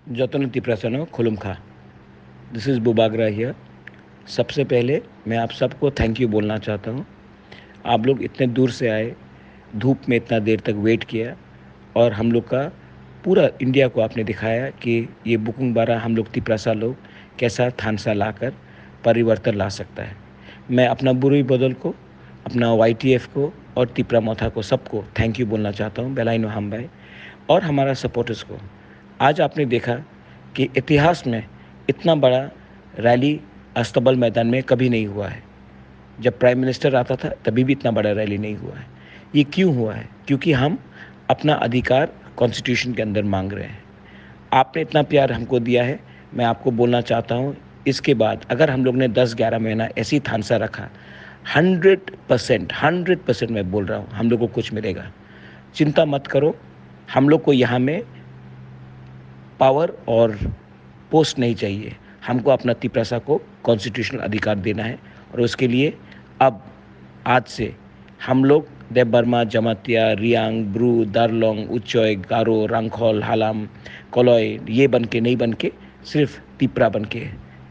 जतन तिप्रसनो खुलुमखा। दिस इज़ बुबागरा हियर। सबसे पहले मैं आप सबको थैंक यू बोलना चाहता हूँ। आप लोग इतने दूर से आए, धूप में इतना देर तक वेट किया और हम लोग का पूरा इंडिया को आपने दिखाया कि ये बुकुंग बारा हम लोग तिप्रसा लोग कैसा थानसा लाकर परिवर्तन ला सकता है। मैं अपना बुरुई बदल को, अपना YTF को और तिप्रा मोथा को सबको थैंक यू बोलना चाहता हूँ, बेलाइनो हम भाई और हमारा सपोर्टर्स को। आज आपने देखा कि इतिहास में इतना बड़ा रैली अस्तबल मैदान में कभी नहीं हुआ है। जब प्राइम मिनिस्टर आता था तभी भी इतना बड़ा रैली नहीं हुआ है। ये क्यों हुआ है? क्योंकि हम अपना अधिकार कॉन्स्टिट्यूशन के अंदर मांग रहे हैं। आपने इतना प्यार हमको दिया है, मैं आपको बोलना चाहता हूँ इसके बाद अगर हम लोग ने 10-11 महीना ऐसी थानसा रखा, 100% मैं बोल रहा हूँ हम लोग को कुछ मिलेगा। चिंता मत करो, हम लोग को यहाँ में पावर और पोस्ट नहीं चाहिए। हमको अपना तिप्रसा को कॉन्स्टिट्यूशनल अधिकार देना है और उसके लिए अब आज से हम लोग देव बर्मा, जमातिया, रियांग, ब्रू, दारलोंग, उच्चोय, गारो, रंगखोल, हालाम, कोलोय ये बन के नहीं बन के सिर्फ तिप्रा बन के,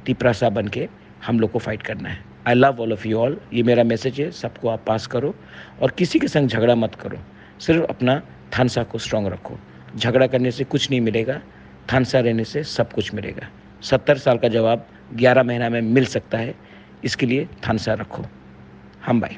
तिप्रसा बन के हम लोग को फाइट करना है। I love all of you all. ये मेरा मैसेज है, सबको आप पास करो और किसी के संग झगड़ा मत करो। सिर्फ अपना थानसा को स्ट्रांग रखो। झगड़ा करने से कुछ नहीं मिलेगा, थानसा रहने से सब कुछ मिलेगा। 70 साल का जवाब 11 महीना में मिल सकता है, इसके लिए थानसा रखो। हम भाई।